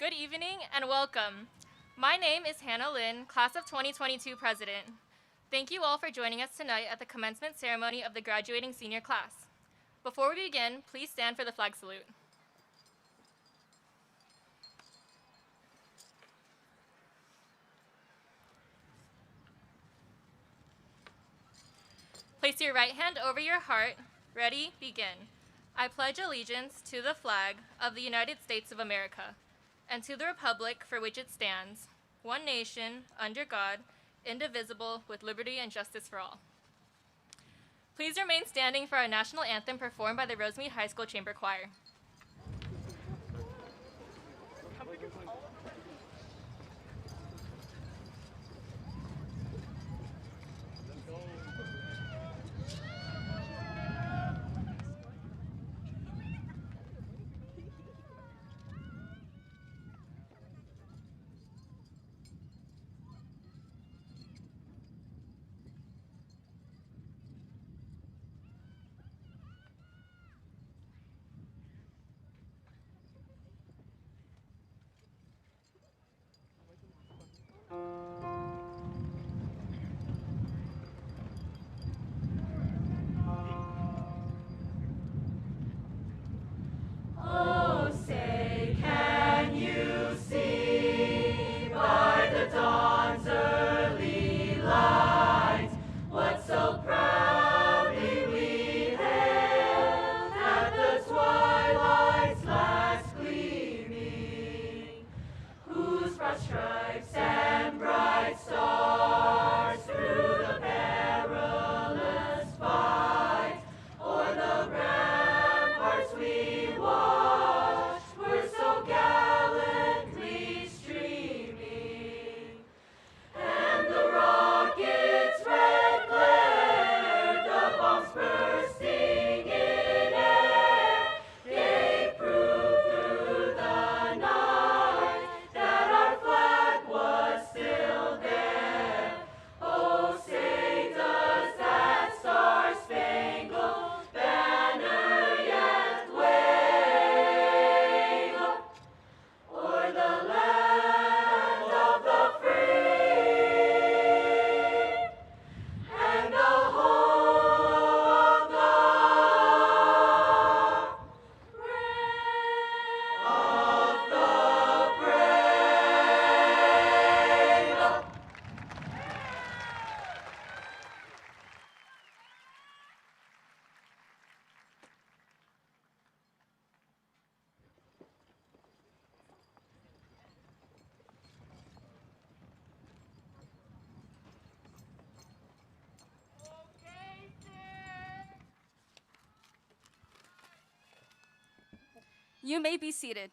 Good evening and welcome. My name is Hannah Lynn, Class of 2022 President. Thank you all for joining us tonight at the commencement ceremony of the graduating senior class. Before we begin, please stand for the flag salute. Place your right hand over your heart. Ready, begin. I pledge allegiance to the flag of the United States of America and to the republic for which it stands, one nation, under God, indivisible, with liberty and justice for all. Please remain standing for our national anthem performed by the Rosemead High School Chamber Choir. Oh, say, can you see by the dawn's early light what so proudly we hailed at the twilight's last gleaming, whose broad stripes and bright stars through the perilous fight o'er the ramparts we watched were so gallantly streaming, and the rocket's red glare, the bombs bursting in air, gave proof through the night that our flag was still there. Oh, say does that star-spangled banner yet wave o'er the land of the free and the home of the brave. You may be seated.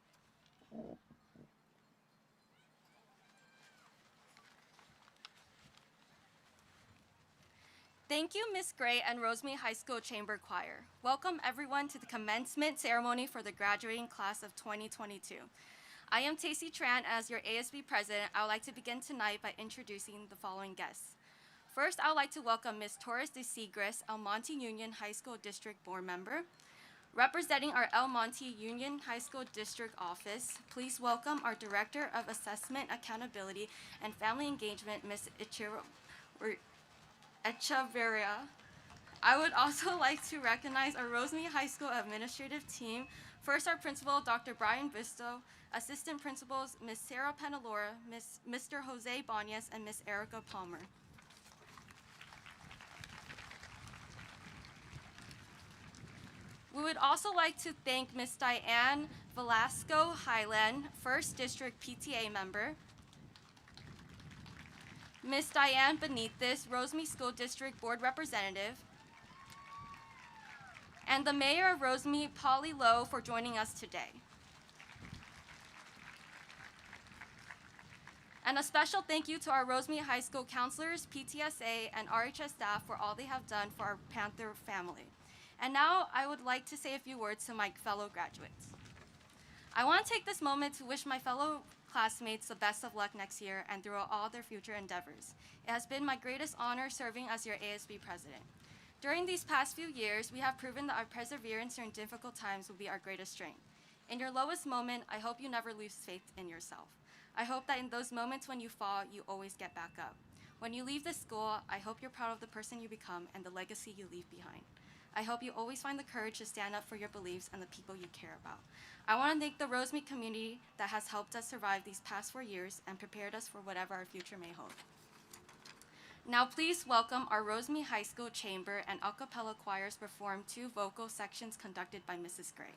Thank you, Ms. Gray and Rosemead High School Chamber Choir. Welcome everyone to the commencement ceremony for the graduating class of 2022. I am Tacey Tran. As your ASB president, I would like to begin tonight by introducing the following guests. First, I would like to welcome Ms. Torres de Segres, El Monte Union High School District Board Member. Representing our El Monte Union High School District Office, please welcome our Director of Assessment, Accountability, and Family Engagement, Ms. Echeverria. I would also like to recognize our Rosemead High School administrative team. First, our principal, Dr. Brian Bisto, assistant principals, Ms. Sarah Penalora, Mr. Jose Banyas, and Ms. Erica Palmer. We would also like to thank Ms. Diane Velasco Highland, 1st District PTA member, Ms. Diane Benitez, Rosemead School District Board Representative, and the Mayor of Rosemead, Polly Lowe, for joining us today. And a special thank you to our Rosemead High School counselors, PTSA, and RHS staff for all they have done for our Panther family. And now I would like to say a few words to my fellow graduates. I want to take this moment to wish my fellow classmates the best of luck next year and throughout all their future endeavors. It has been my greatest honor serving as your ASB president. During these past few years, we have proven that our perseverance during difficult times will be our greatest strength. In your lowest moment, I hope you never lose faith in yourself. I hope that in those moments when you fall, you always get back up. When you leave this school, I hope you're proud of the person you become and the legacy you leave behind. I hope you always find the courage to stand up for your beliefs and the people you care about. I want to thank the Rosemead community that has helped us survive these past 4 years and prepared us for whatever our future may hold. Now please welcome our Rosemead High School Chamber and a cappella choirs perform 2 vocal sections conducted by Mrs. Gray.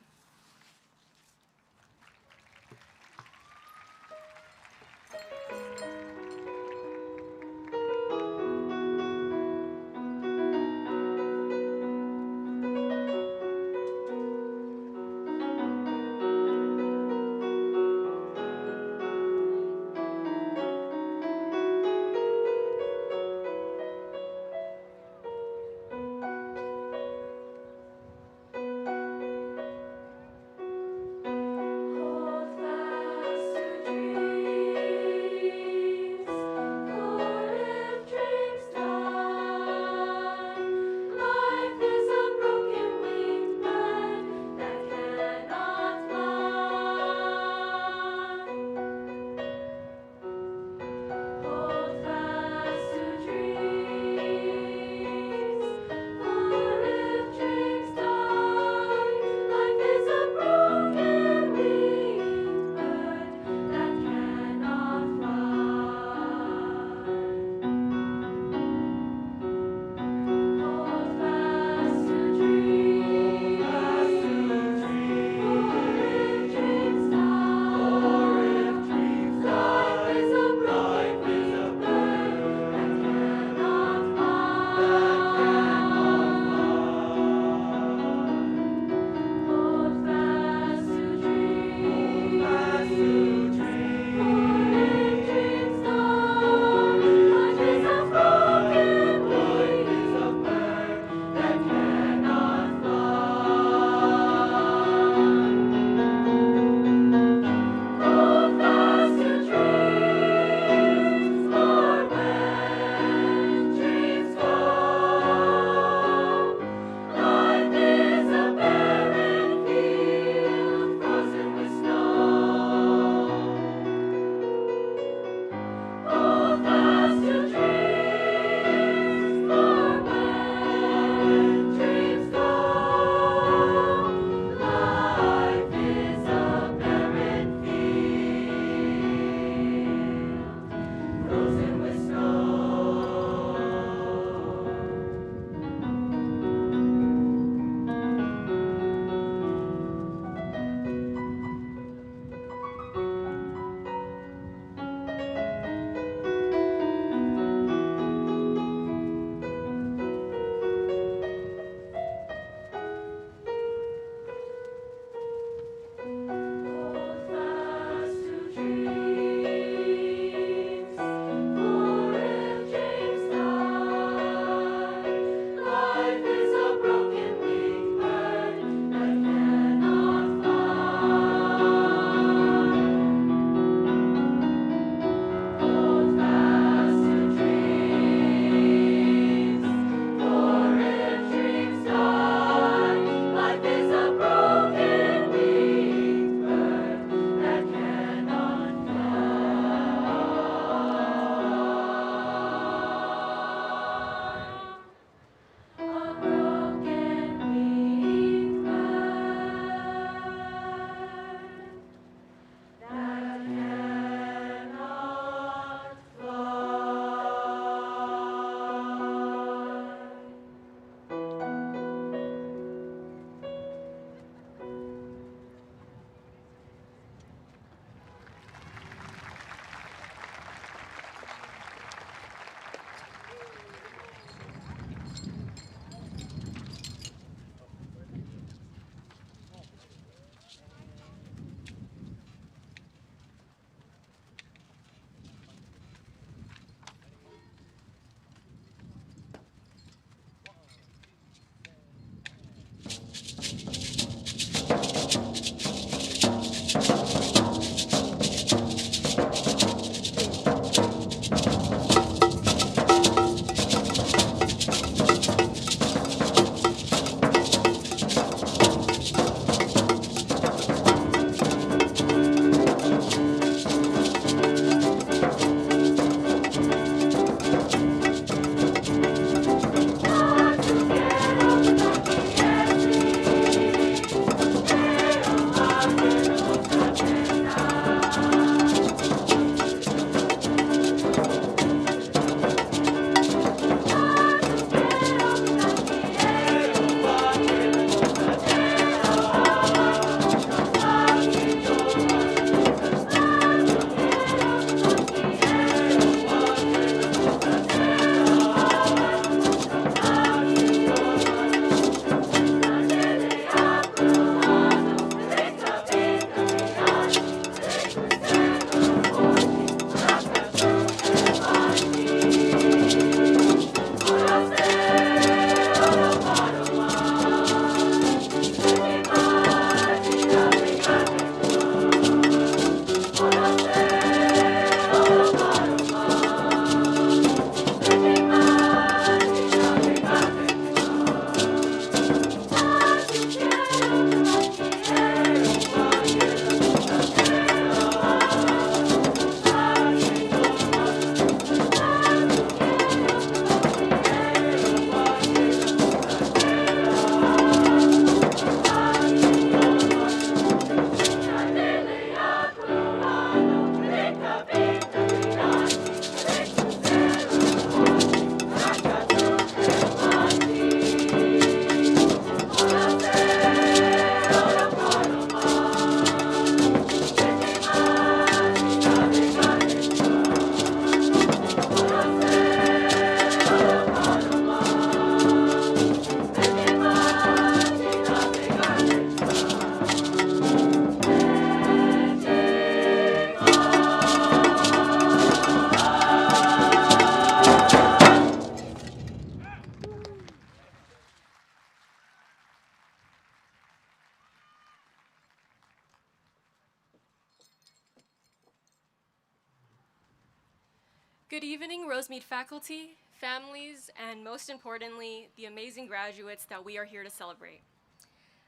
Good evening, Rosemead faculty, families, and most importantly, the amazing graduates that we are here to celebrate.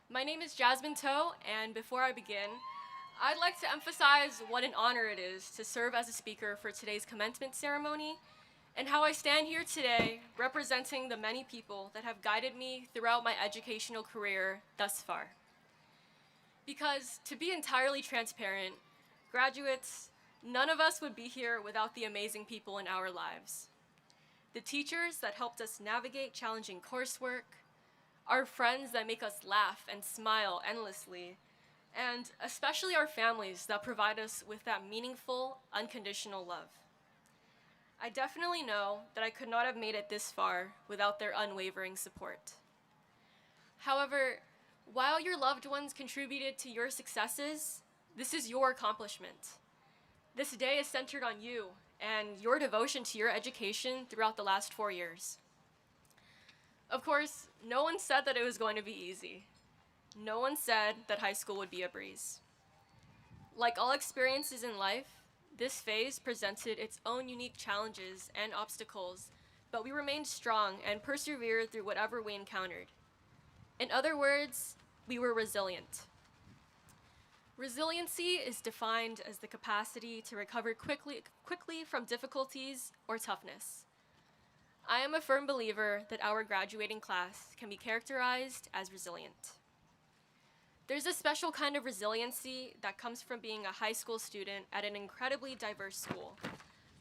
My name is Jasmine Toe, and before I begin, I'd like to emphasize what an honor it is to serve as a speaker for today's commencement ceremony, and how I stand here today representing the many people that have guided me throughout my educational career thus far. Because, to be entirely transparent, graduates, none of us would be here without the amazing people in our lives. The teachers that helped us navigate challenging coursework, our friends that make us laugh and smile endlessly, and especially our families that provide us with that meaningful, unconditional love. I definitely know that I could not have made it this far without their unwavering support. However, while your loved ones contributed to your successes, this is your accomplishment. This day is centered on you and your devotion to your education throughout the last 4 years. Of course, no one said that it was going to be easy. No one said that high school would be a breeze. Like all experiences in life, this phase presented its own unique challenges and obstacles, but we remained strong and persevered through whatever we encountered. In other words, we were resilient. Resiliency is defined as the capacity to recover quickly from difficulties or toughness. I am a firm believer that our graduating class can be characterized as resilient. There's a special kind of resiliency that comes from being a high school student at an incredibly diverse school,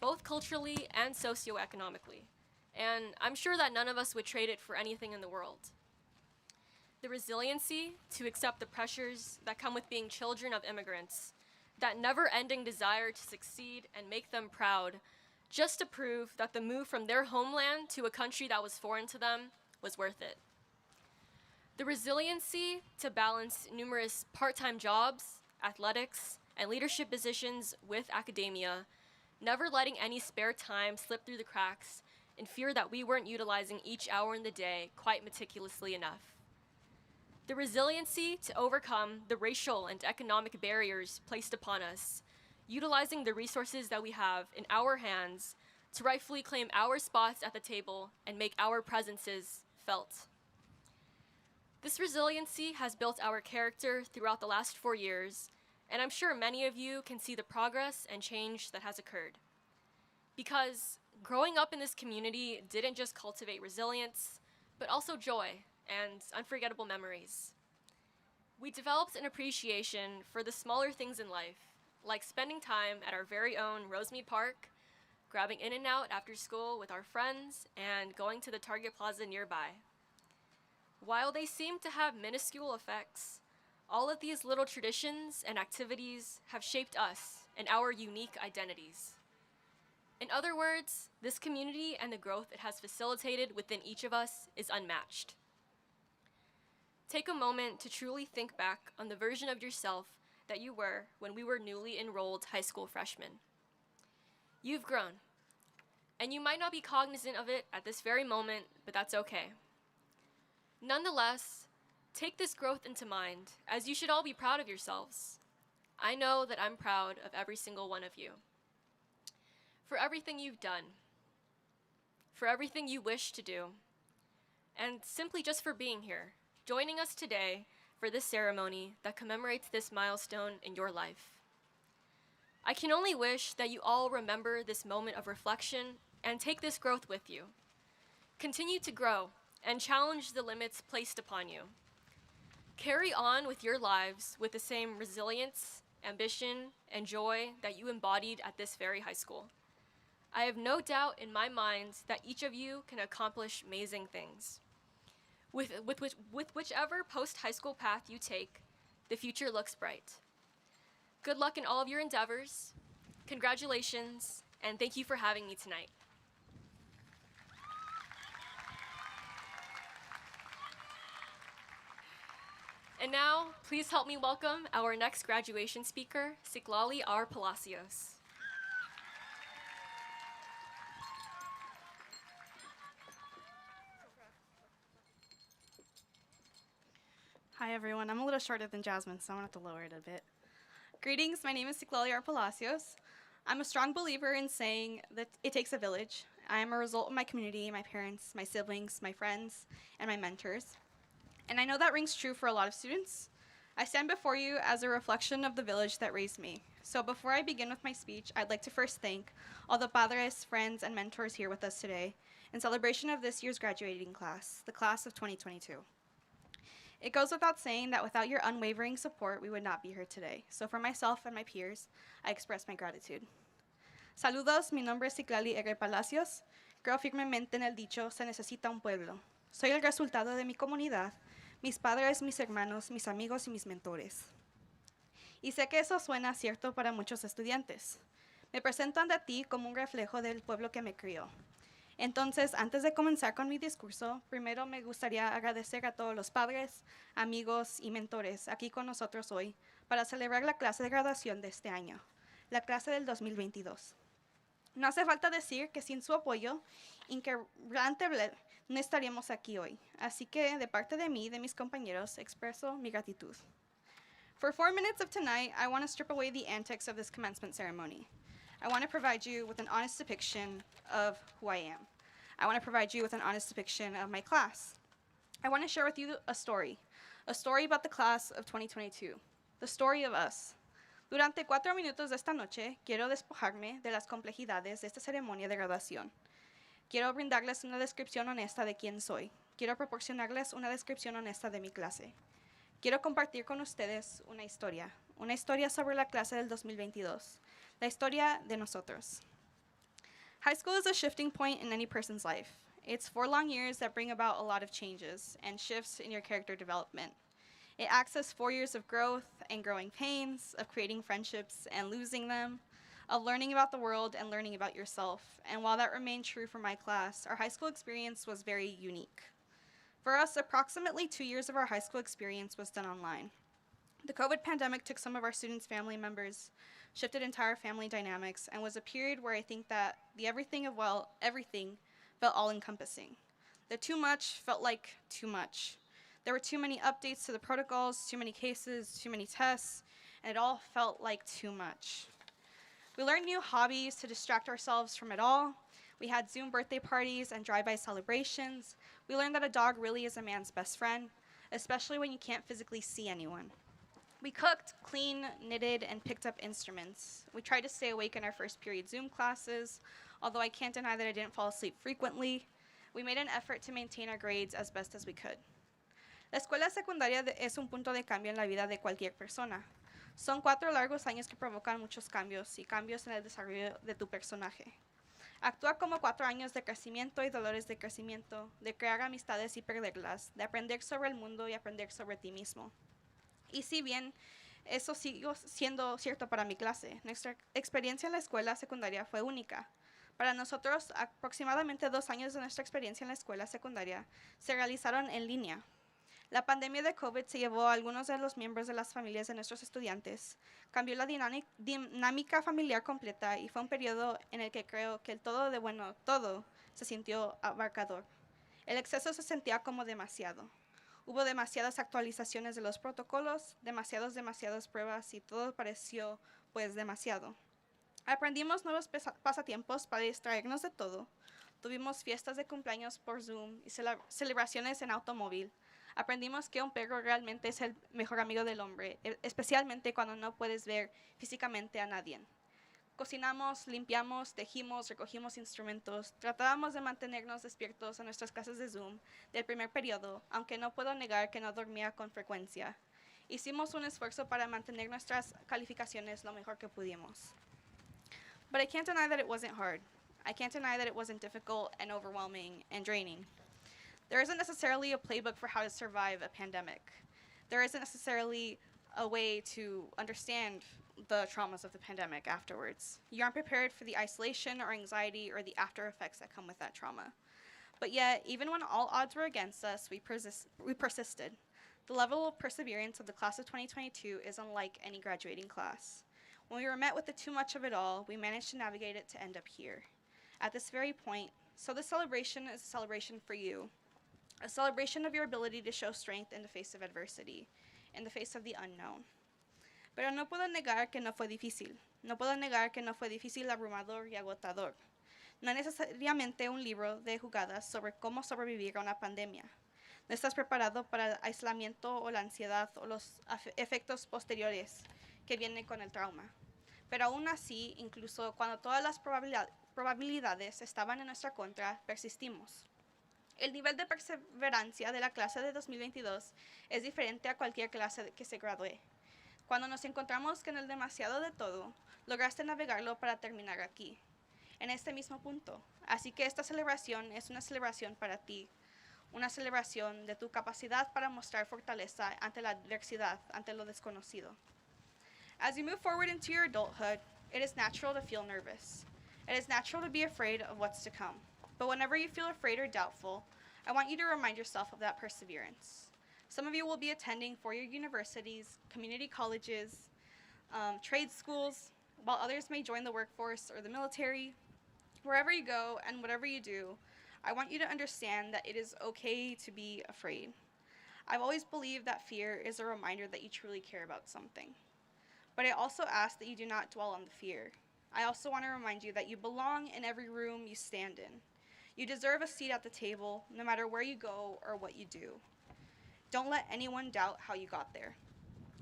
both culturally and socioeconomically, and I'm sure that none of us would trade it for anything in the world. The resiliency to accept the pressures that come with being children of immigrants, that never-ending desire to succeed and make them proud, just to prove that the move from their homeland to a country that was foreign to them was worth it. The resiliency to balance numerous part-time jobs, athletics, and leadership positions with academia, never letting any spare time slip through the cracks in fear that we weren't utilizing each hour in the day quite meticulously enough. The resiliency to overcome the racial and economic barriers placed upon us, utilizing the resources that we have in our hands to rightfully claim our spots at the table and make our presences felt. This resiliency has built our character throughout the last 4 years, and I'm sure many of you can see the progress and change that has occurred. Because growing up in this community didn't just cultivate resilience, but also joy and unforgettable memories. We developed an appreciation for the smaller things in life, like spending time at our very own Rosemead Park, grabbing In-N-Out after school with our friends, and going to the Target Plaza nearby. While they seem to have minuscule effects, all of these little traditions and activities have shaped us and our unique identities. In other words, this community and the growth it has facilitated within each of us is unmatched. Take a moment to truly think back on the version of yourself that you were when we were newly enrolled high school freshmen. You've grown, and you might not be cognizant of it at this very moment, but that's okay. Nonetheless, take this growth into mind, as you should all be proud of yourselves. I know that I'm proud of every single one of you. For everything you've done, for everything you wish to do, and simply just for being here, joining us today for this ceremony that commemorates this milestone in your life. I can only wish that you all remember this moment of reflection and take this growth with you. Continue to grow and challenge the limits placed upon you. Carry on with your lives with the same resilience, ambition, and joy that you embodied at this very high school. I have no doubt in my mind that each of you can accomplish amazing things. With whichever post-high school path you take, the future looks bright. Good luck in all of your endeavors. Congratulations, and thank you for having me tonight. And now, please help me welcome our next graduation speaker, Siklali R. Palacios. Hi everyone, I'm a little shorter than Jasmine, so I'm gonna have to lower it a bit. Greetings, my name is Siklali R. Palacios. I'm a strong believer in saying that it takes a village. I am a result of my community, my parents, my siblings, my friends, and my mentors. And I know that rings true for a lot of students. I stand before you as a reflection of the village that raised me. So before I begin with my speech, I'd like to first thank all the padres, friends, and mentors here with us today in celebration of this year's graduating class, the class of 2022. It goes without saying that without your unwavering support, we would not be here today. So for myself and my peers, I express my gratitude. Saludos, mi nombre es Ciclali R. Palacios. Creo firmemente en el dicho, se necesita un pueblo. Soy el resultado de mi comunidad, mis padres, mis hermanos, mis amigos y mis mentores. Y sé que eso suena cierto para muchos estudiantes. Me presento ante ti como un reflejo del pueblo que me crió. Entonces, antes de comenzar con mi discurso, primero me gustaría agradecer a todos los padres, amigos y mentores aquí con nosotros hoy para celebrar la clase de graduación de este año, la clase del 2022. No hace falta decir que sin su apoyo inquebrantable no estaríamos aquí hoy. Así que, de parte de mí y de mis compañeros, expreso mi gratitud. For 4 minutes of tonight, I want to strip away the antics of this commencement ceremony. I want to provide you with an honest depiction of who I am. I want to provide you with an honest depiction of my class. I want to share with you a story about the class of 2022, the story of us. Durante 4 minutos de esta noche, quiero despojarme de las complejidades de esta ceremonia de graduación. Quiero brindarles una descripción honesta de quién soy. Quiero proporcionarles una descripción honesta de mi clase. Quiero compartir con ustedes una historia sobre la clase del 2022, la historia de nosotros. High school is a shifting point in any person's life. It's 4 long years that bring about a lot of changes and shifts in your character development. It acts as 4 years of growth and growing pains, of creating friendships and losing them, of learning about the world and learning about yourself. And while that remained true for my class, our high school experience was very unique. For us, approximately 2 years of our high school experience was done online. The COVID pandemic took some of our students' family members, shifted entire family dynamics, and was a period where I think that the everything felt all-encompassing. The too much felt like too much. There were too many updates to the protocols, too many cases, too many tests, and it all felt like too much. We learned new hobbies to distract ourselves from it all. We had Zoom birthday parties and drive-by celebrations. We learned that a dog really is a man's best friend, especially when you can't physically see anyone. We cooked, cleaned, knitted, and picked up instruments. We tried to stay awake in our first period Zoom classes, although I can't deny that I didn't fall asleep frequently. We made an effort to maintain our grades as best as we could. La escuela secundaria es un punto de cambio en la vida de cualquier persona. Son 4 largos años que provocan muchos cambios y cambios en el desarrollo de tu personaje. Actúa como 4 años de crecimiento y dolores de crecimiento, de crear amistades y perderlas, de aprender sobre el mundo y aprender sobre ti mismo. Y si bien eso siguió siendo cierto para mi clase, nuestra experiencia en la escuela secundaria fue única. Para nosotros, aproximadamente 2 años de nuestra experiencia en la escuela secundaria se realizaron en línea. La pandemia de COVID se llevó a algunos de los miembros de las familias de nuestros estudiantes, cambió la dinámica familiar completa y fue un periodo en el que creo que el todo se sintió abarcador. El exceso se sentía como demasiado. Hubo demasiadas actualizaciones de los protocolos, demasiadas pruebas y todo pareció, pues, demasiado. Aprendimos nuevos pasatiempos para distraernos de todo. Tuvimos fiestas de cumpleaños por Zoom y celebraciones en automóvil. Aprendimos que un perro realmente es el mejor amigo del hombre, especialmente cuando no puedes ver físicamente a nadie. Cocinamos, limpiamos, tejimos, recogimos instrumentos. Tratábamos de mantenernos despiertos en nuestras clases de Zoom del primer periodo, aunque no puedo negar que no dormía con frecuencia. Hicimos un esfuerzo para mantener nuestras calificaciones lo mejor que pudimos. But I can't deny that it wasn't hard. I can't deny that it wasn't difficult and overwhelming and draining. There isn't necessarily a playbook for how to survive a pandemic. There isn't necessarily a way to understand the traumas of the pandemic afterwards. You aren't prepared for the isolation or anxiety or the after effects that come with that trauma. But yet, even when all odds were against us, we persisted. The level of perseverance of the class of 2022 is unlike any graduating class. When we were met with the too much of it all, we managed to navigate it to end up here. At this very point, so this celebration is a celebration for you. A celebration of your ability to show strength in the face of adversity, in the face of the unknown. Pero no puedo negar que no fue difícil. No puedo negar que no fue difícil, abrumador y agotador. No es necesariamente un libro de jugadas sobre cómo sobrevivir a una pandemia. No estás preparado para el aislamiento o la ansiedad o los efectos posteriores que vienen con el trauma. Pero aún así, incluso cuando todas las probabilidades estaban en nuestra contra, persistimos. El nivel de perseverancia de la clase de 2022 es diferente a cualquier clase que se gradúe. Cuando nos encontramos con el demasiado de todo, lograste navegarlo para terminar aquí, en este mismo punto. Así que esta celebración es una celebración para ti, una celebración de tu capacidad para mostrar fortaleza ante la adversidad, ante lo desconocido. As you move forward into your adulthood, it is natural to feel nervous. It is natural to be afraid of what's to come. But whenever you feel afraid or doubtful, I want you to remind yourself of that perseverance. Some of you will be attending four-year universities, community colleges, trade schools, while others may join the workforce or the military. Wherever you go and whatever you do, I want you to understand that it is okay to be afraid. I've always believed that fear is a reminder that you truly care about something. But I also ask that you do not dwell on the fear. I also want to remind you that you belong in every room you stand in. You deserve a seat at the table, no matter where you go or what you do. Don't let anyone doubt how you got there.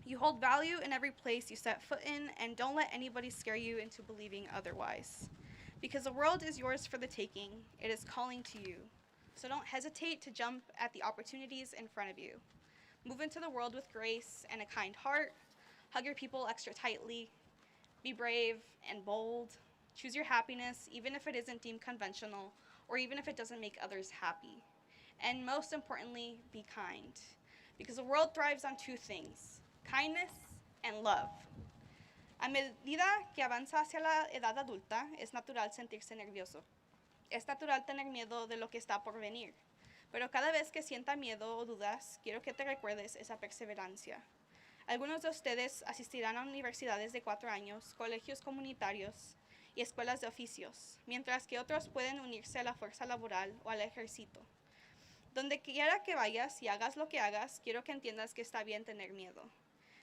You hold value in every place you set foot in, and don't let anybody scare you into believing otherwise. Because the world is yours for the taking, it is calling to you. So don't hesitate to jump at the opportunities in front of you. Move into the world with grace and a kind heart. Hug your people extra tightly. Be brave and bold. Choose your happiness, even if it isn't deemed conventional, or even if it doesn't make others happy. And most importantly, be kind. Because the world thrives on two things: kindness and love. A medida que avanza hacia la edad adulta, es natural sentirse nervioso. Es natural tener miedo de lo que está por venir. Pero cada vez que sienta miedo o dudas, quiero que te recuerdes esa perseverancia. Algunos de ustedes asistirán a universidades de 4 años, colegios comunitarios y escuelas de oficios, mientras que otros pueden unirse a la fuerza laboral o al ejército. Donde quiera que vayas y hagas lo que hagas, quiero que entiendas que está bien tener miedo.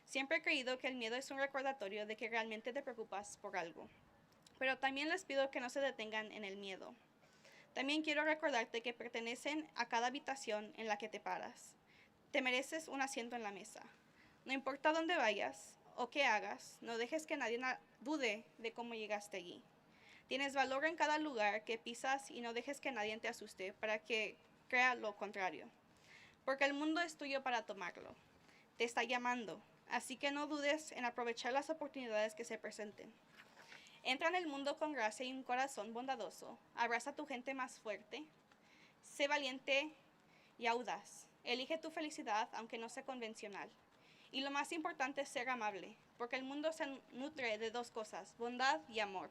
Siempre he creído que el miedo es un recordatorio de que realmente te preocupas por algo. Pero también les pido que no se detengan en el miedo. También quiero recordarte que pertenecen a cada habitación en la que te paras. Te mereces un asiento en la mesa. No importa dónde vayas o qué hagas, no dejes que nadie dude de cómo llegaste allí. Tienes valor en cada lugar que pisas y no dejes que nadie te asuste para que crea lo contrario. Porque el mundo es tuyo para tomarlo. Te está llamando, así que no dudes en aprovechar las oportunidades que se presenten. Entra en el mundo con gracia y un corazón bondadoso. Abraza a tu gente más fuerte. Sé valiente y audaz. Elige tu felicidad, aunque no sea convencional. Y lo más importante es ser amable, porque el mundo se nutre de dos cosas: bondad y amor.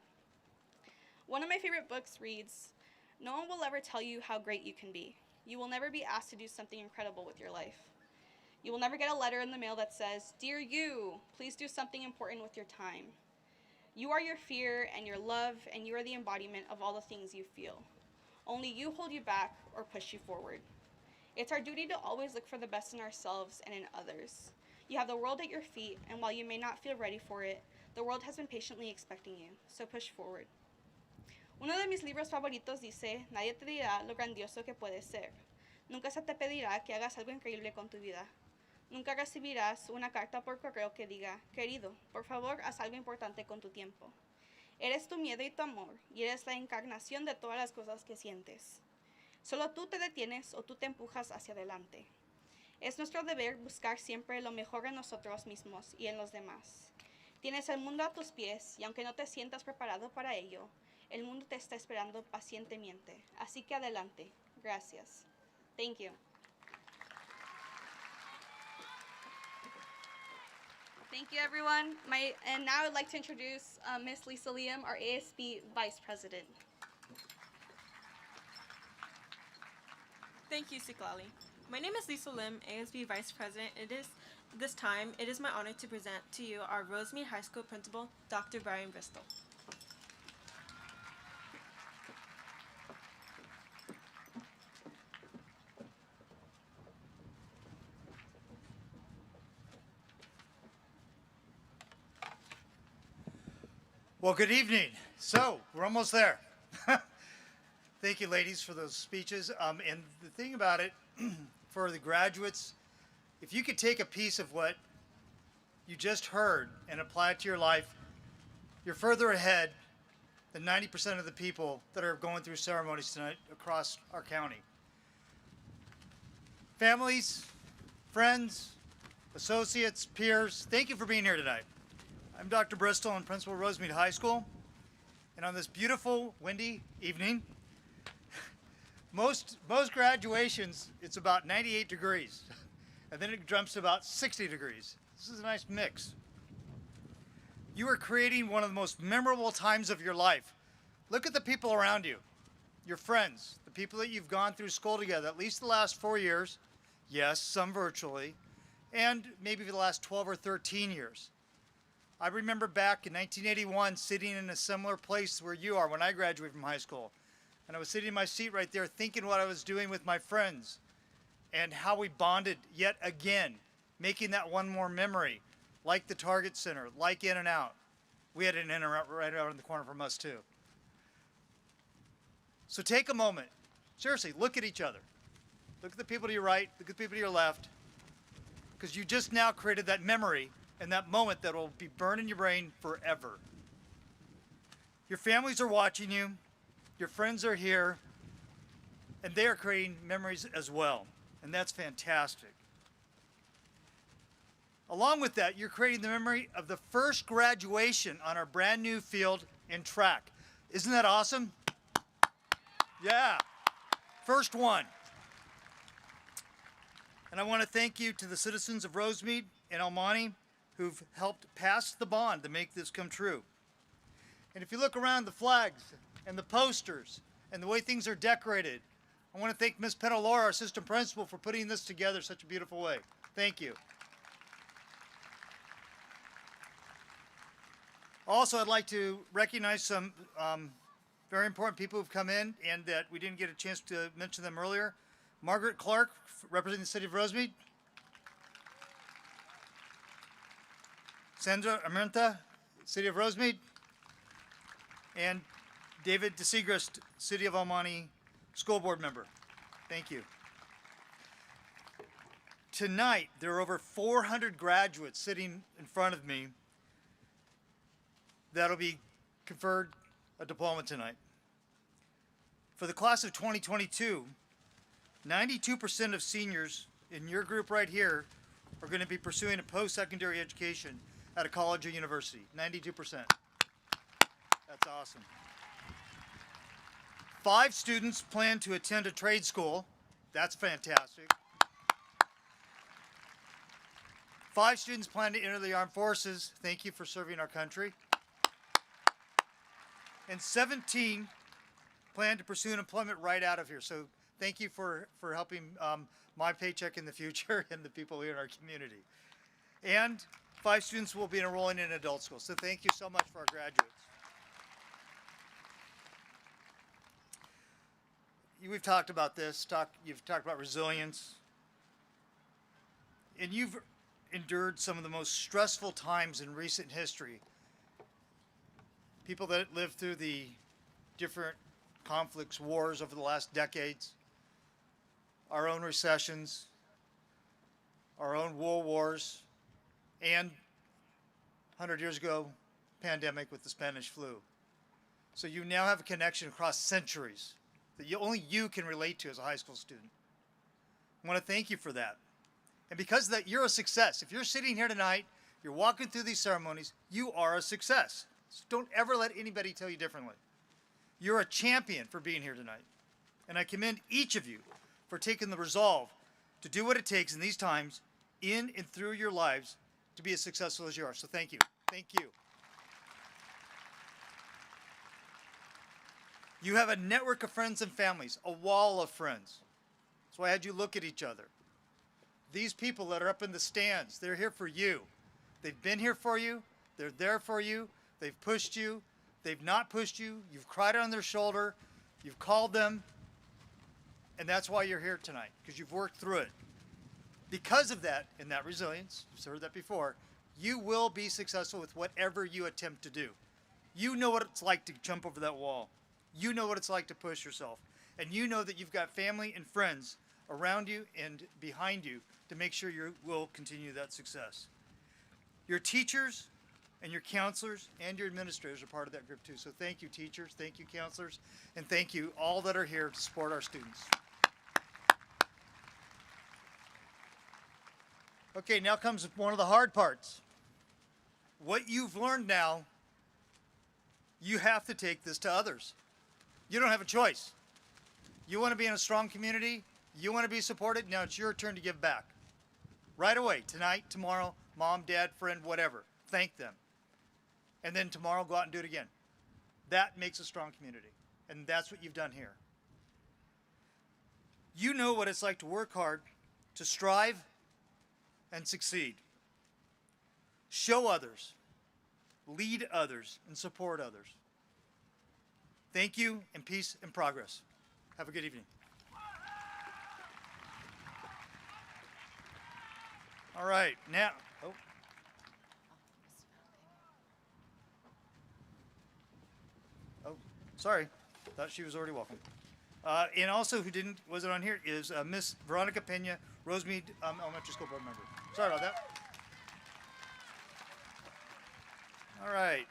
One of my favorite books reads, "No one will ever tell you how great you can be. You will never be asked to do something incredible with your life. You will never get a letter in the mail that says, 'Dear you, please do something important with your time.' You are your fear and your love, and you are the embodiment of all the things you feel. Only you hold you back or push you forward. It's our duty to always look for the best in ourselves and in others. You have the world at your feet, and while you may not feel ready for it, the world has been patiently expecting you, so push forward." Uno de mis libros favoritos dice, nadie te dirá lo grandioso que puedes ser. Nunca se te pedirá que hagas algo increíble con tu vida. Nunca recibirás una carta por correo que diga, querido, por favor, haz algo importante con tu tiempo. Eres tu miedo y tu amor, y eres la encarnación de todas las cosas que sientes. Solo tú te detienes o tú te empujas hacia adelante. Es nuestro deber buscar siempre lo mejor en nosotros mismos y en los demás. Tienes el mundo a tus pies, y aunque no te sientas preparado para ello, el mundo te está esperando pacientemente. Así que adelante. Gracias. Thank you. Thank you, everyone. And now I'd like to introduce Ms. Lisa Liam, our ASB Vice President. Thank you, Siklali. My name is Lisa Lim, ASB Vice President. This time, it is my honor to present to you our Rosemead High School Principal, Dr. Brian Bristol. Well, good evening. So, we're almost there. Thank you, ladies, for those speeches. And the thing about it, for the graduates, if you could take a piece of what you just heard and apply it to your life, you're further ahead than 90% of the people that are going through ceremonies tonight across our county. Families, friends, associates, peers, thank you for being here tonight. I'm Dr. Bristol, I'm principal of Rosemead High School, and on this beautiful, windy evening, most graduations, it's about 98 degrees, and then it jumps to about 60 degrees. This is a nice mix. You are creating one of the most memorable times of your life. Look at the people around you, your friends, the people that you've gone through school together, at least the last 4 years, yes, some virtually, and maybe for the last 12 or 13 years. I remember back in 1981 sitting in a similar place where you are when I graduated from high school. And I was sitting in my seat right there thinking what I was doing with my friends and how we bonded yet again, making that one more memory, like the Target Center, like In-N-Out. We had an In-N-Out right out in the corner from us too. So take a moment, seriously, look at each other. Look at the people to your right, look at the people to your left, because you just now created that memory and that moment that will be burned in your brain forever. Your families are watching you, your friends are here, and they are creating memories as well, and that's fantastic. Along with that, you're creating the memory of the first graduation on our brand new field in track. Isn't that awesome? Yeah, first one. And I want to thank you to the citizens of Rosemead and El Monte who've helped pass the bond to make this come true. And if you look around the flags and the posters and the way things are decorated, I want to thank Ms. Penelora, our assistant principal, for putting this together in such a beautiful way. Thank you. Also, I'd like to recognize some very important people who've come in and that we didn't get a chance to mention them earlier. Margaret Clark, representing the city of Rosemead. Sandra Amerta, city of Rosemead. And David DeSegrist, city of El Monte, school board member. Thank you. Tonight, there are over 400 graduates sitting in front of me that'll be conferred a diploma tonight. For the class of 2022, 92% of seniors in your group right here are going to be pursuing a post-secondary education at a college or university. 92%. That's awesome. 5 students plan to attend a trade school. That's fantastic. 5 students plan to enter the armed forces. Thank you for serving our country. And 17 plan to pursue an employment right out of here. So thank you for helping my paycheck in the future and the people here in our community. And 5 students will be enrolling in adult school. So thank you so much for our graduates. We've talked about this. You've talked about resilience. And you've endured some of the most stressful times in recent history. People that lived through the different conflicts, wars over the last decades, our own recessions, our own world wars, and 100 years ago, pandemic with the Spanish flu. So you now have a connection across centuries that only you can relate to as a high school student. I want to thank you for that. And because of that, you're a success. If you're sitting here tonight, you're walking through these ceremonies, you are a success. So don't ever let anybody tell you differently. You're a champion for being here tonight. And I commend each of you for taking the resolve to do what it takes in these times, in and through your lives, to be as successful as you are. So thank you. Thank you. You have a network of friends and families, a wall of friends. That's why I had you look at each other. These people that are up in the stands, they're here for you. They've been here for you. They're there for you. They've pushed you. They've not pushed you. You've cried on their shoulder. You've called them. And that's why you're here tonight, because you've worked through it. Because of that and that resilience, you've heard that before, you will be successful with whatever you attempt to do. You know what it's like to jump over that wall. You know what it's like to push yourself. And you know that you've got family and friends around you and behind you to make sure you will continue that success. Your teachers and your counselors and your administrators are part of that group too. So thank you, teachers, thank you, counselors, and thank you all that are here to support our students. Okay, now comes one of the hard parts. What you've learned now, you have to take this to others. You don't have a choice. You want to be in a strong community, you want to be supported, now it's your turn to give back. Right away, tonight, tomorrow, mom, dad, friend, whatever. Thank them. And then tomorrow, go out and do it again. That makes a strong community. And that's what you've done here. You know what it's like to work hard, to strive, and succeed. Show others, lead others, and support others. Thank you, and peace and progress. Have a good evening. All right, now, sorry, thought she was already welcome. And also, who wasn't on here is Miss Veronica Pena, Rosemead Elementary School Board member. Sorry about that. All right.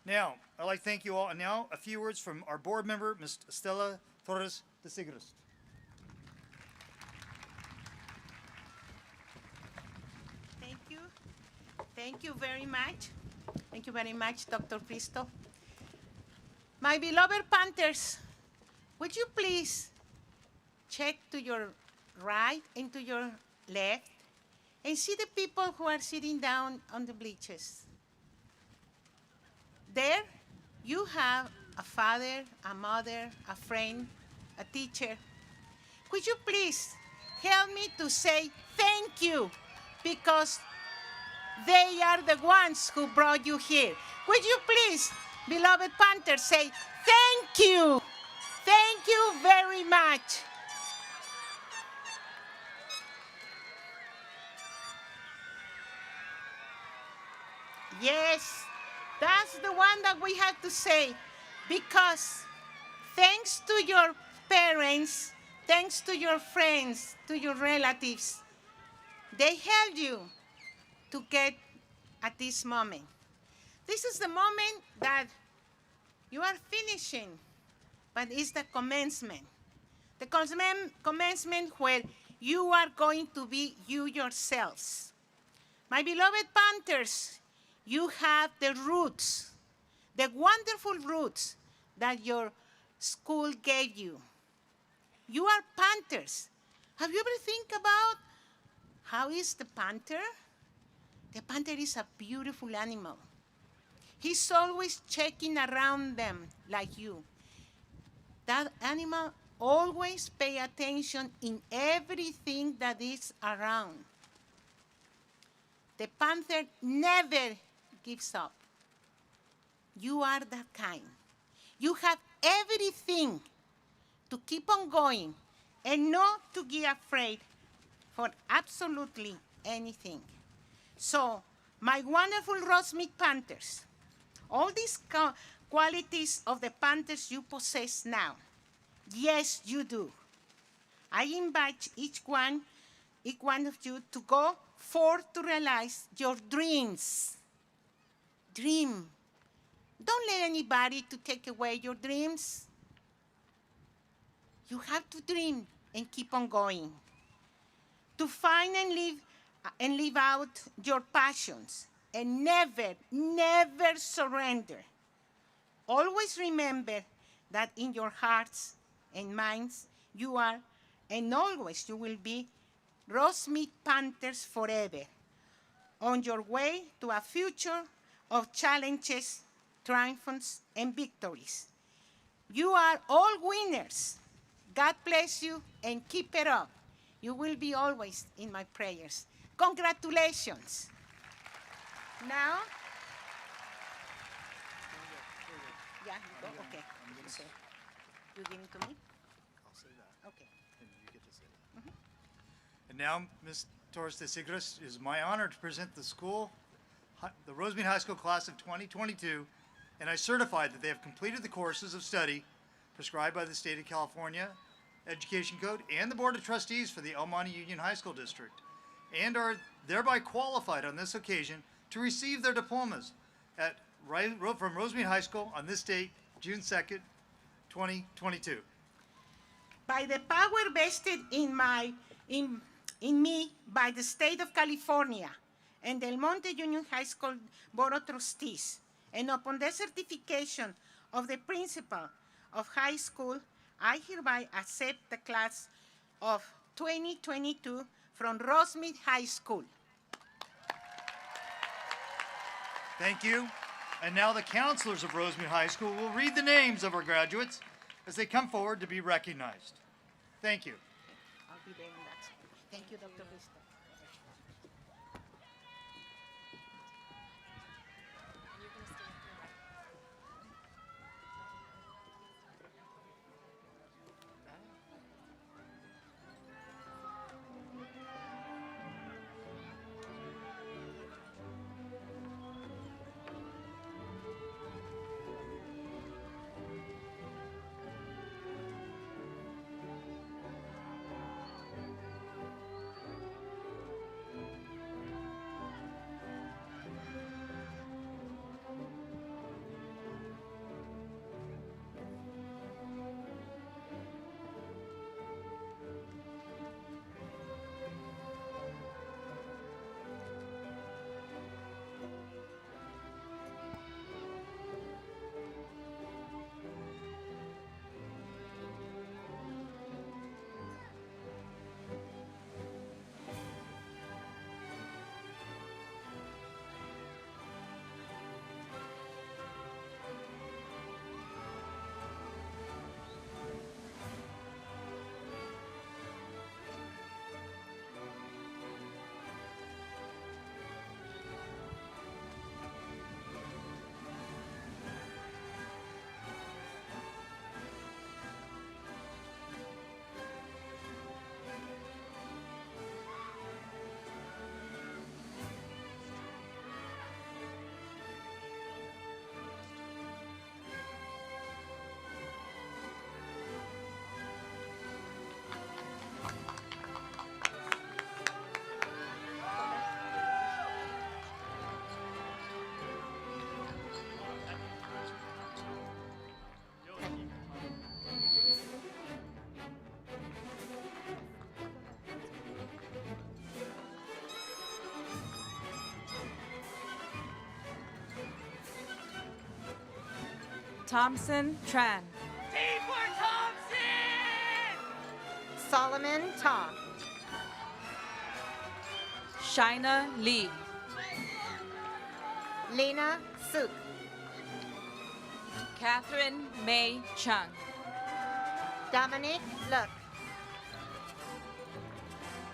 Now, I'd like to thank you all. And now, a few words from our board member, Ms. Estela Torres de Sigres. Thank you. Thank you very much. Thank you very much, Dr. Cristo. My beloved Panthers, would you please check to your right and to your left and see the people who are sitting down on the bleachers? There you have a father, a mother, a friend, a teacher. Could you please help me to say thank you, because they are the ones who brought you here. Would you please, beloved Panthers, say thank you. Thank you very much. Yes, that's the one that we have to say, because thanks to your parents, thanks to your friends, to your relatives, they helped you to get at this moment. This is the moment that you are finishing, but it's the commencement. The commencement where you are going to be you yourselves. My beloved Panthers, you have the roots, the wonderful roots that your school gave you. You are Panthers. Have you ever think about how is the panther? The panther is a beautiful animal. He's always checking around them like you. That animal always pay attention in everything that is around. The panther never gives up. You are that kind. You have everything to keep on going and not to be afraid for absolutely anything. So, my wonderful Rosemead Panthers, all these qualities of the Panthers you possess now, yes, you do. I invite each one of you to go forth to realize your dreams. Dream. Don't let anybody to take away your dreams. You have to dream and keep on going. To find and live out your passions, and never, never surrender. Always remember that in your hearts and minds you are, and always you will be, Rosemead Panthers forever, on your way to a future of challenges, triumphs, and victories. You are all winners. God bless you and keep it up. You will be always in my prayers. Congratulations. Now, yeah, you go. Okay. So, you give it to me? I'll say that. Okay. And you get to say that. And now, Ms. Torres de Sigres, it is my honor to present the school the Rosemead High School class of 2022, and I certify that they have completed the courses of study prescribed by the State of California Education Code and the Board of Trustees for the El Monte Union High School District, and are thereby qualified on this occasion to receive their diplomas from Rosemead High School on this date, June 2nd, 2022. By the power vested in me by the State of California and the El Monte Union High School Board of Trustees, and upon the certification of the principal of high school, I hereby accept the class of 2022 from Rosemead High School. Thank you. And now the counselors of Rosemead High School will read the names of our graduates as they come forward to be recognized. Thank you. I'll be there in that. Thank you, Dr. Vista. Thompson Tran. Solomon Tom. Shaina Lee. Lena Suk. Catherine May Chung. Dominic Luck.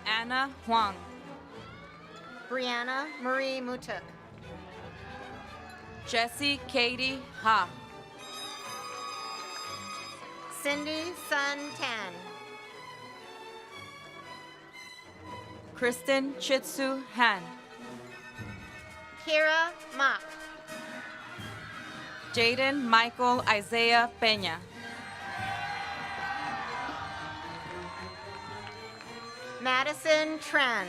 Anna Huang. Brianna Marie Mutuk. Jessie Katie Ha. Cindy Sun Tan. Kristen Chitsu Han. Kira Mok. Jaden Michael Isaiah Peña. Madison Tran.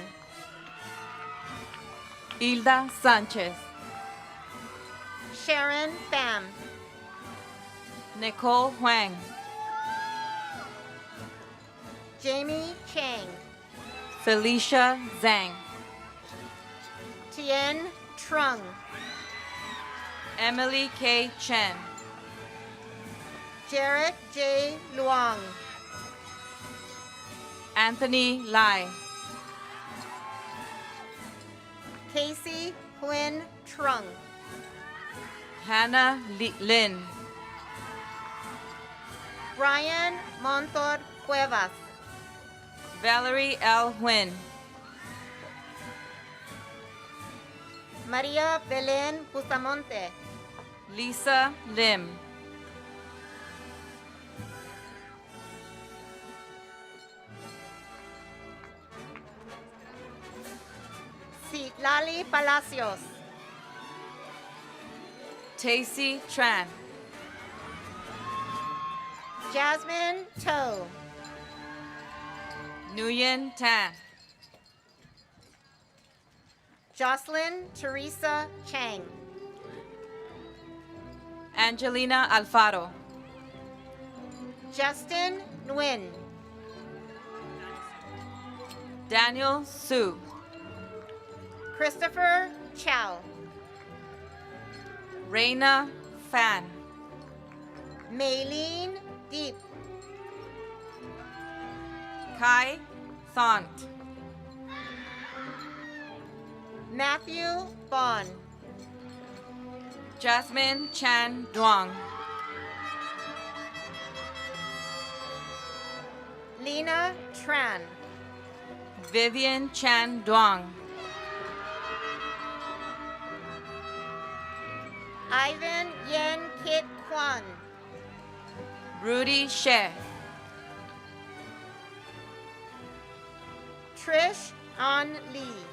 Hilda Sanchez. Sharon Pham. Nicole Huang. Jamie Chang. Felicia Zhang. Tien Trung. Emily K. Chen. Jarrett J. Luong. Anthony Lai. Casey Huynh Trung. Hannah Lin. Brian Montor Cuevas. Valerie L. Huyn. Maria Belén Bustamonte. Lisa Lim. Citlali Palacios. Tacy Tran. Jasmine Toe. Nguyen Tan. Jocelyn Teresa Chang. Angelina Alfaro. Justin Nguyen. Daniel Su. Christopher Chow. Reina Fan. Maylene Deep. Kai Thont. Matthew Bond. Jasmine Chan Duong. Lena Tran. Vivian Chan Duong. Ivan Yen Kit Kwan. Rudy She. Trish An Lee.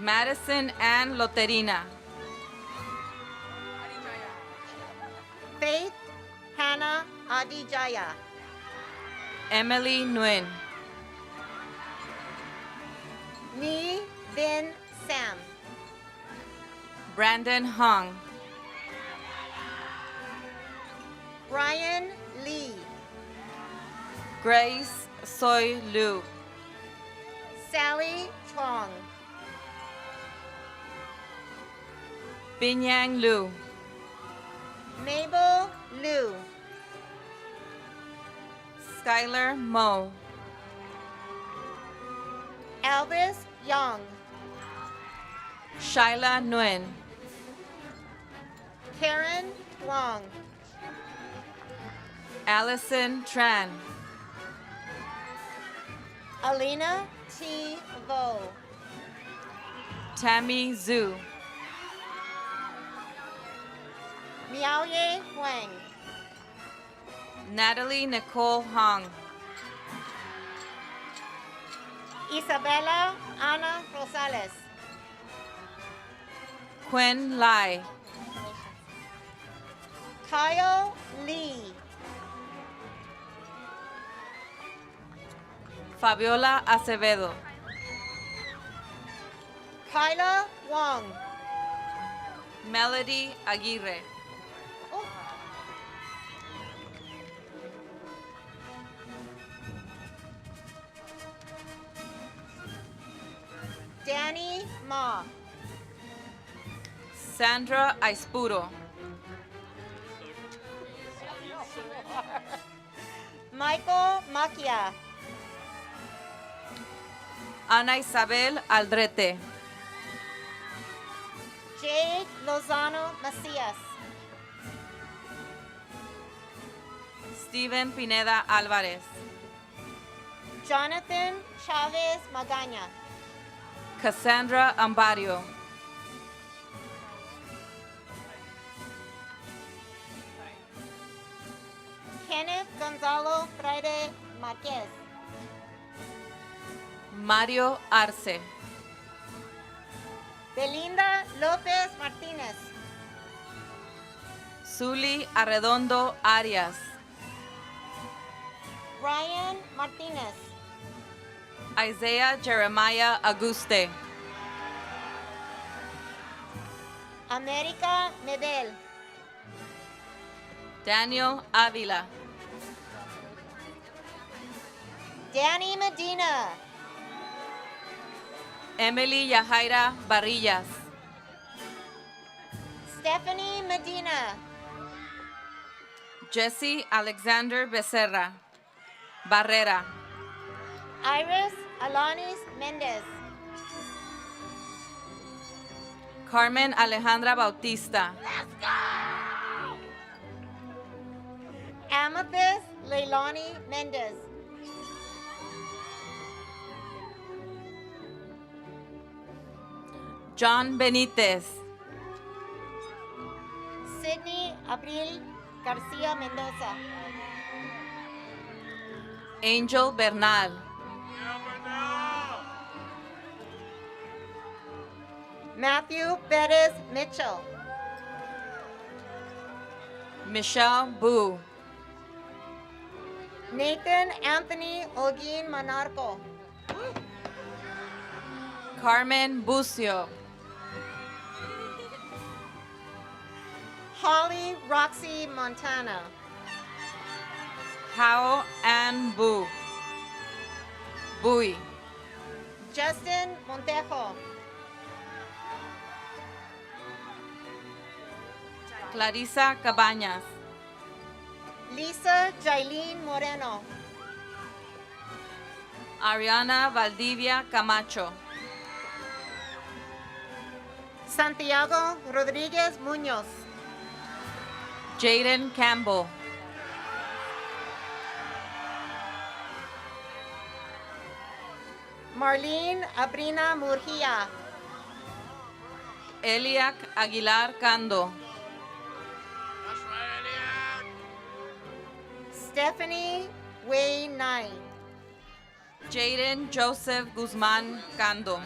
Madison Ann Loterina. Faith Hannah Adijaya. Emily Nguyen. Ni Bin Sam. Brandon Hong. Brian Lee. Grace Soy Lu. Sally Chong. Binyang Lu. Mabel Liu. Skylar Mo. Elvis Young. Shyla Nguyen. Karen Wong. Allison Tran. Alina T. Vo. Tammy Zhu. Miaoye Huang. Natalie Nicole Hong. Isabella Ana Rosales. Quinn Lai. Kyle Lee. Fabiola Acevedo. Kyla Wong. Melody Aguirre. Danny Ma. Sandra Aispuro. Michael Makia. Ana Isabel Aldrete. Jade Lozano Macias. Steven Pineda Álvarez. Jonathan Chavez Magaña. Cassandra Ambario. Kenneth Gonzalo Freire Marquez. Mario Arce. Belinda López Martínez. Zuli Arredondo Arias. Ryan Martínez. Isaiah Jeremiah Aguste. América Medel. Daniel Avila. Danny Medina. Emily Yajaira Barillas. Stephanie Medina. Jesse Alexander Becerra. Barrera. Iris Alanis Mendez. Carmen Alejandra Bautista. Amethyst Leilani Mendez. John Benitez. Sydney Abril Garcia Mendoza. Angel Bernal. Matthew Perez Mitchell. Michelle Boo. Nathan Anthony Olguin Monarco. Carmen Bucio. Holly Roxy Montana. Hao Ann Boo. Bui. Justin Montejo. Clarissa Cabañas. Lisa Jailene Moreno. Ariana Valdivia Camacho. Santiago Rodriguez Munoz. Jaden Campbell. Marlene Abrina Murgia. Eliac Aguilar Cando. Stephanie Wei Nai. Jaden Joseph Guzman Cando.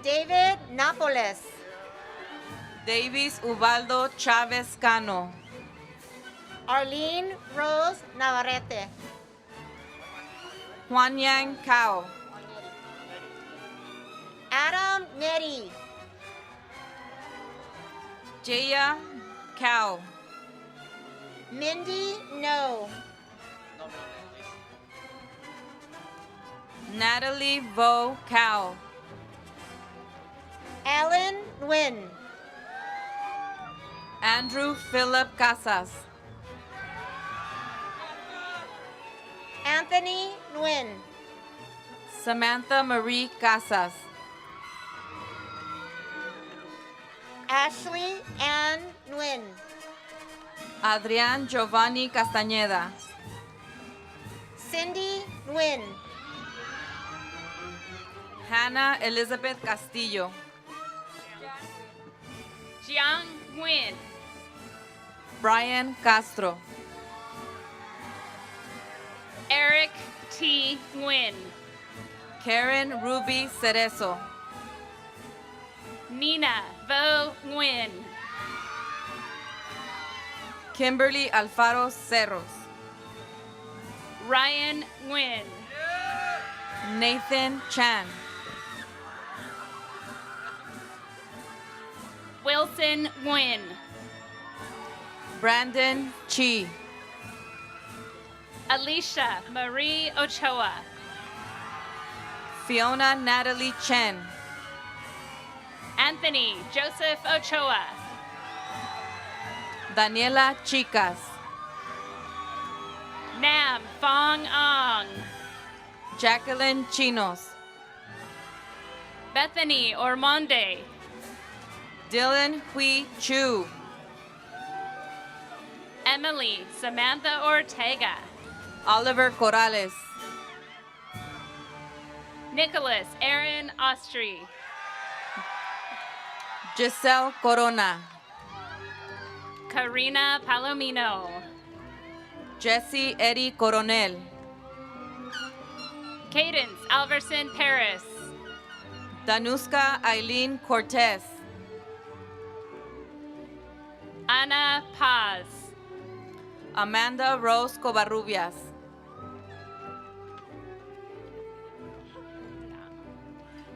David Napoles. Davis Ubaldo Chavez Cano. Arlene Rose Navarrete. Juan Yang Cao. Adam Neri. Jaya Cao. Mindy No. Natalie Vo Cao. Alan Nguyen. Andrew Philip Casas. Anthony Nguyen. Samantha Marie Casas. Ashley Ann Nguyen. Adrián Giovanni Castañeda. Cindy Nguyen. Hannah Elizabeth Castillo. Jiang Nguyen. Brian Castro. Eric T. Nguyen. Karen Ruby Cerezo. Nina Vo Nguyen. Kimberly Alfaro Cerros. Ryan Nguyen. Nathan Chan. Wilson Nguyen. Brandon Chi. Alicia Marie Ochoa. Fiona Natalie Chen. Anthony Joseph Ochoa. Daniela Chicas. Nam Fong Ong. Jacqueline Chinos. Bethany Ormonde. Dylan Hui Chu. Emily Samantha Ortega. Oliver Corrales. Nicholas Aaron Ostry. Giselle Corona. Karina Palomino. Jesse Eddie Coronel. Cadence Alverson Paris. Danuska Eileen Cortez. Ana Paz. Amanda Rose Covarrubias.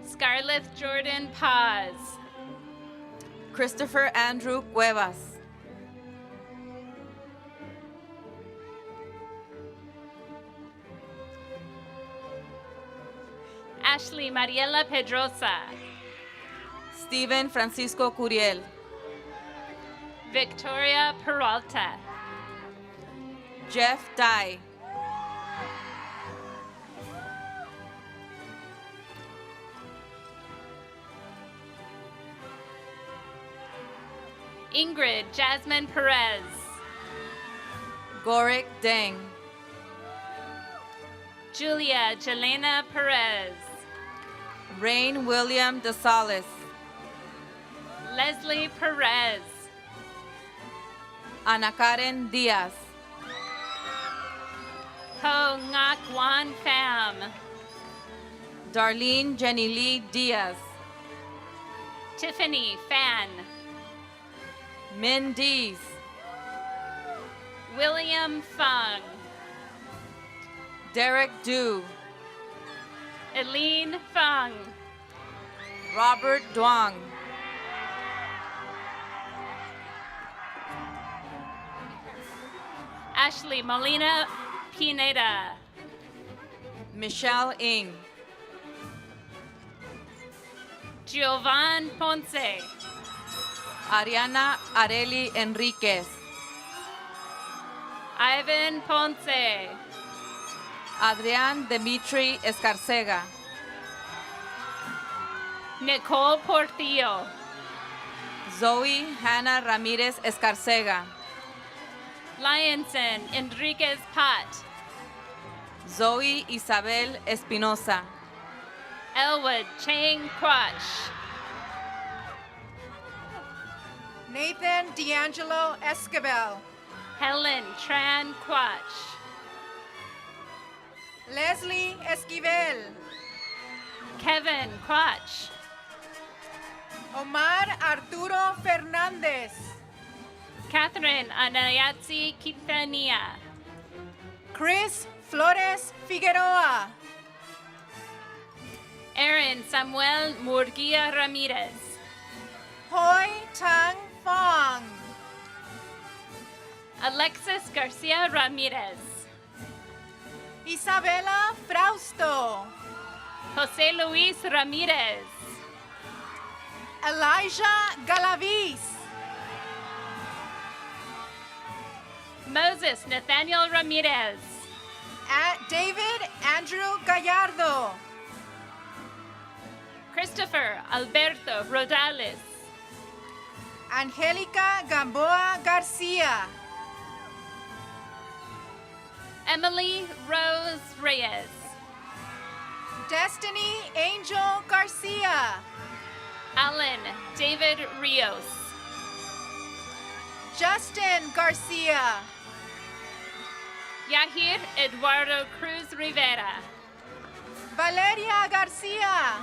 Scarlett Jordan Paz. Christopher Andrew Cuevas. Ashley Mariela Pedrosa. Steven Francisco Curiel. Victoria Peralta. Jeff Dye. Ingrid Jasmine Perez. Gorick Deng. Julia Jelena Perez. Rain William DeSalis. Leslie Perez. Ana Karen Diaz. Ho Ngak Wan Pham. Darlene Jenny Lee Diaz. Tiffany Fan. Min Dees. William Fung. Derek Du. Eileen Fung. Robert Duong. Ashley Molina Pineda. Michelle Ng. Giovan Ponce. Ariana Areli Enriquez. Ivan Ponce. Adrián Dimitri Escarcega. Nicole Portillo. Zoe Hannah Ramirez Escarcega. Lionson Enriquez Pat. Zoe Isabel Espinosa. Elwood Chang Quach. Nathan D'Angelo Escobar. Helen Tran Quach. Leslie Esquivel. Kevin Quach. Omar Arturo Fernandez. Catherine Anayatsi Quintanilla. Chris Flores Figueroa. Aaron Samuel Murguia Ramirez. Hoi Tang Fong. Alexis Garcia Ramirez. Isabela Frausto. Jose Luis Ramirez. Elijah Galaviz. Moses Nathaniel Ramirez. David Andrew Gallardo. Christopher Alberto Rodales. Angelica Gamboa Garcia. Emily Rose Reyes. Destiny Angel Garcia. Alan David Rios. Justin Garcia. Yahir Eduardo Cruz Rivera. Valeria Garcia.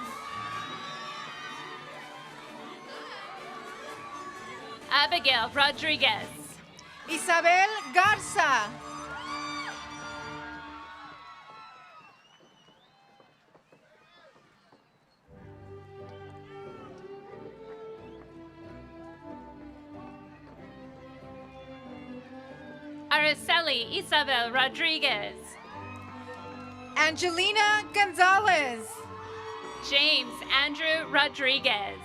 Abigail Rodriguez. Isabel Garza. Araceli Isabel Rodriguez. Angelina Gonzalez. James Andrew Rodriguez.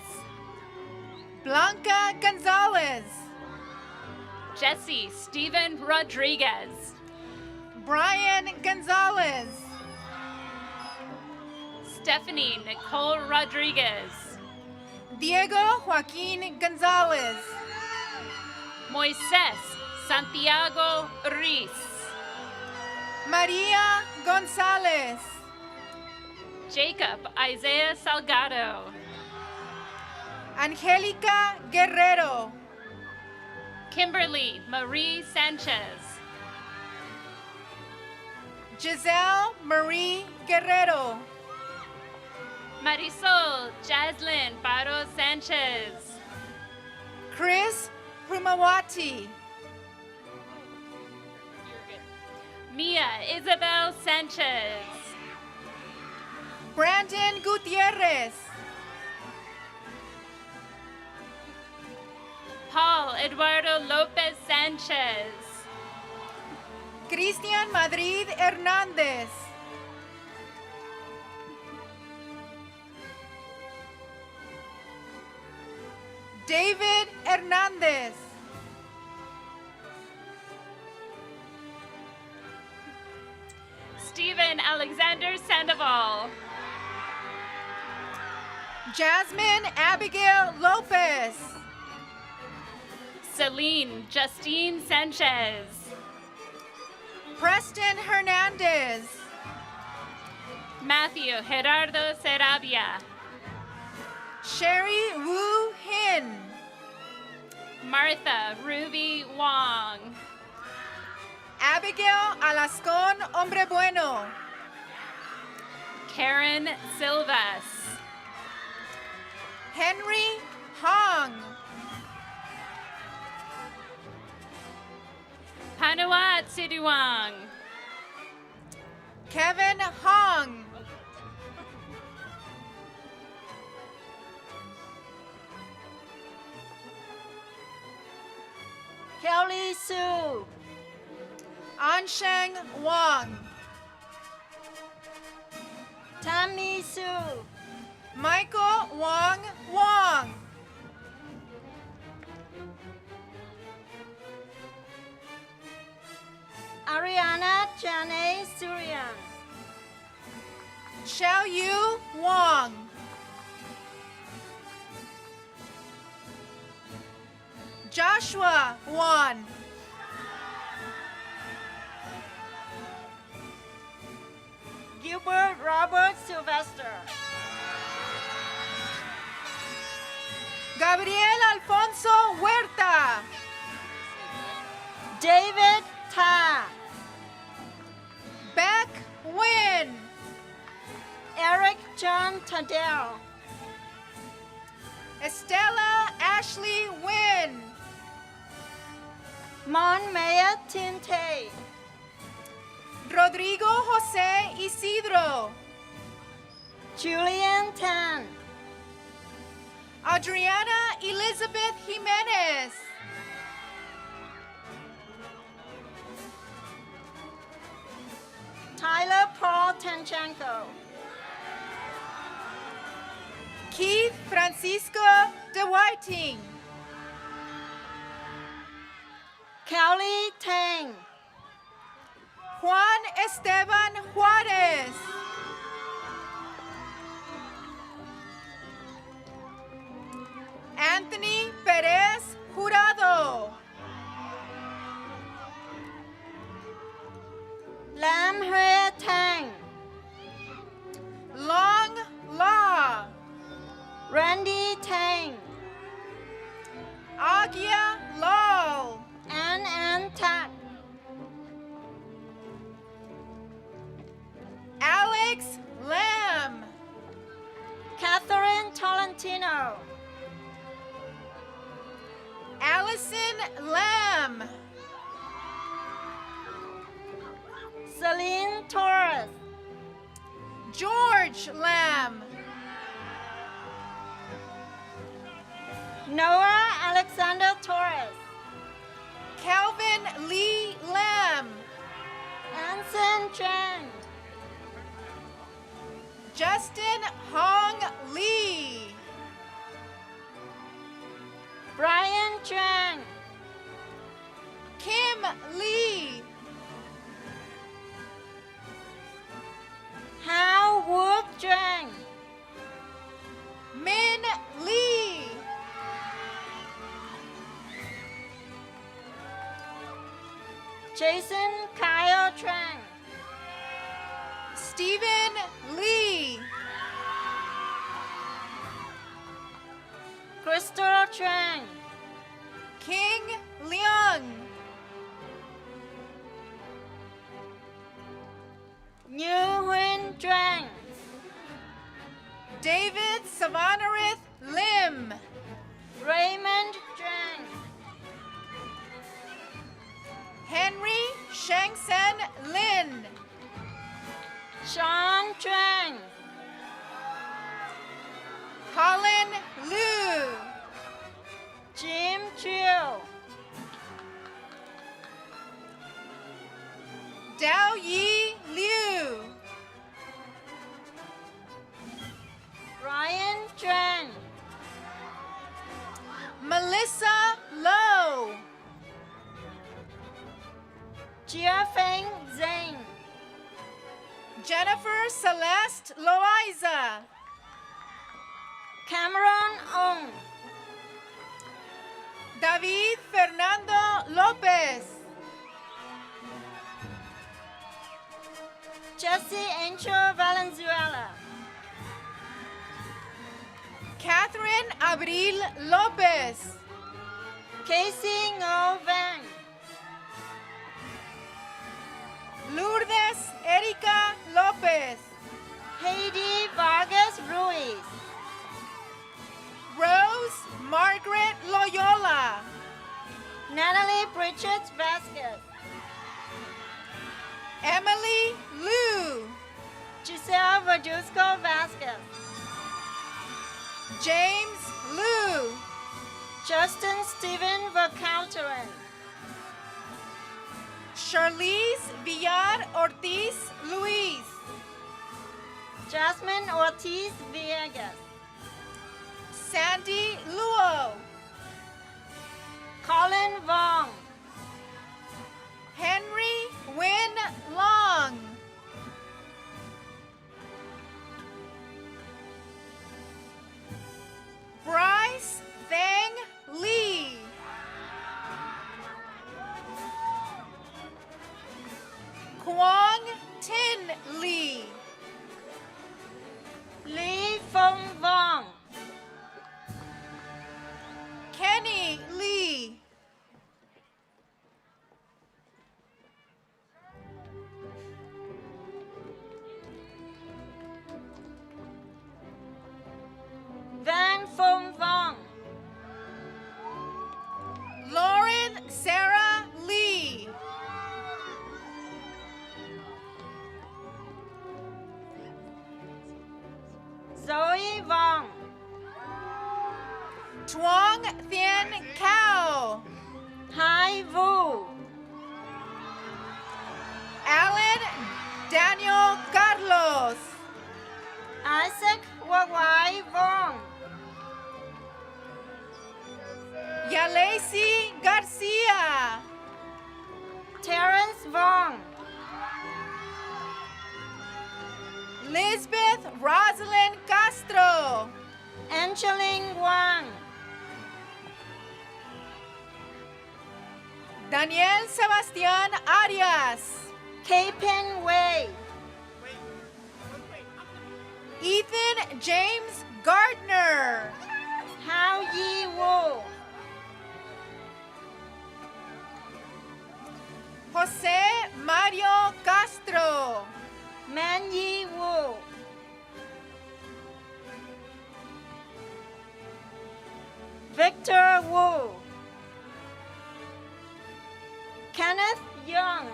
Blanca Gonzalez. Jesse Stephen Rodriguez. Brian Gonzalez. Stephanie Nicole Rodriguez. Diego Joaquin Gonzalez. Moises Santiago Ruiz. Maria Gonzalez. Jacob Isaiah Salgado. Angelica Guerrero. Kimberly Marie Sanchez. Giselle Marie Guerrero. Marisol Jaslyn Baro Sanchez. Chris Rumawati. Mia Isabel Sanchez. Brandon Gutierrez. Paul Eduardo Lopez Sanchez. Cristian Madrid Hernández. David Hernández. Stephen Alexander Sandoval. Jasmine Abigail Lopez. Celine Justine Sanchez. Preston Hernandez. Matthew Gerardo Sarabia. Sherry Wu Hin. Martha Ruby Wong. Abigail Alascon Hombre Bueno. Karen Silvas. Henry Hong. Vanuat Siduang. Kevin Hong. Kelly Sue. Ansheng Wang. Tammy Sue. Michael Wang Wang. Ariana Janae Surian. Xiao Yu Wang. Joshua Wan. Gilbert Robert Sylvester. Gabriel Alfonso Huerta. David Ta. Beck Win. Eric John Tadell. Estella Ashley Win. Mon Maya Tinte. Rodrigo Jose Isidro. Julian Tan. Adriana Elizabeth Jimenez. Tyler Paul Tanchenko. Keith Francisco De Whiting. Kelly Tang. Juan Esteban Juarez. Anthony Perez Jurado. Lam Hui Tang. Long Law. Randy Tang. Agia Lal. Ann Tak. Alex Lamb. Catherine Tolentino. Allison Lamb. Celine Torres. George Lamb. Noah Alexander Torres. Calvin Lee Lamb. Anson Chang. Justin Hong Lee. Brian Chang. Kim Lee. Hao Wook Chang. Min Lee. Jason Kyle Chang. Stephen Lee. Crystal Chang. King Leung. New Huynh Chang. David Savanarith Lim. Raymond Chang. Henry Shengsen Lin. Sean Chang. Colin Liu. Jim Chiu. Dao Yi Liu. Ryan Chang. Melissa Lowe. Jiafeng Zhang. Jennifer Celeste Loaiza. Cameron Ong. David Fernando Lopez. Jesse Ancho Valenzuela. Catherine Abril Lopez. Casey Ngo Van. Lourdes Erika Lopez. Heidi Vargas Ruiz. Rose Margaret Loyola. Natalie Bridget Vasquez. Emily Liu, Giselle Verduzco Vasquez, James Liu, Justin Steven Vercouterin, Charlize Villar Ortiz Luis, Jasmine Ortiz Villegas, Sandy Luo, Colin Vong, Henry Win Long, Bryce Thang Lee, Kwong Tin Lee, Lee Fong Vong, Kenny Lee, Van Fong Vong, Lauren Sarah Lee, Zoe Vong, Chuang Thien Cao, Hai Vu, Alan Daniel Carlos, Isaac Wawai Vong, Yalesi Garcia, Terrence Vong, Lisbeth Rosalind Castro, Angeline Wang, Daniel Sebastián Arias, K-Pen Wei, Ethan James Gardner, Hao Yi Wu, Jose Mario Castro, Man Yi Wu, Victor Wu, Kenneth Young,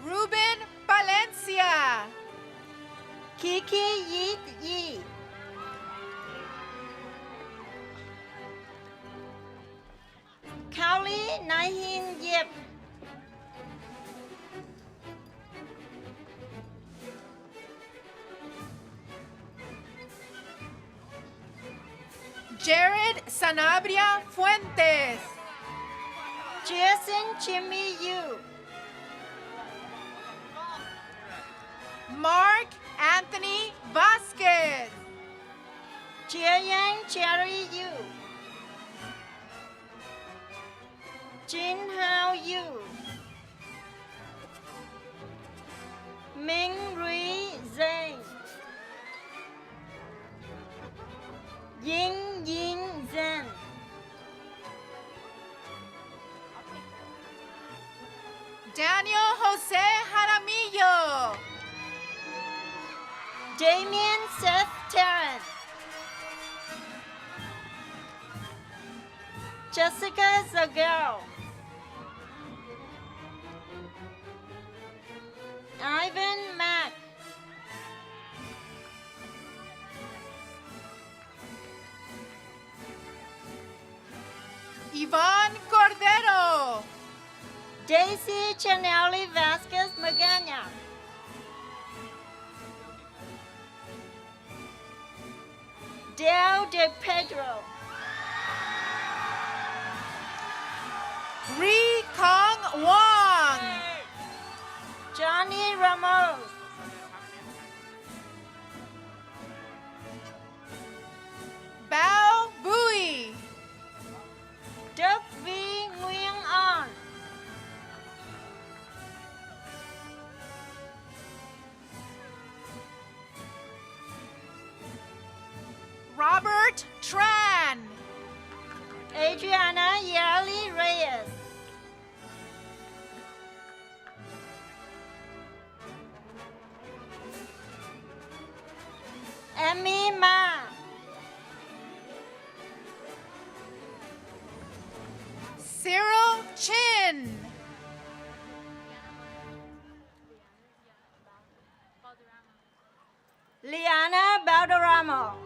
Ruben Palencia, Kiki Yeet Yi, Kaoli Nahin Yip, Jared Sanabria Fuentes, Jason Jimmy Yu, Mark Anthony Vasquez, Jiayang Cherry Yu, Jin Hao Yu, Ming Rui Zhang, Ying Ying Zhen, Daniel Jose Jaramillo, Damien Seth Terrence, Jessica Zagel, Ivan Mack, Iván Cordero, Daisy Chanelli Vasquez Magana, Del De Pedro, Ri Kong Wong, Johnny Ramos, Bao Bui, Duc V. Nguyen An, Robert Tran, Adriana Yali Reyes, Emmy Ma, Lynn. Liana Valderramo.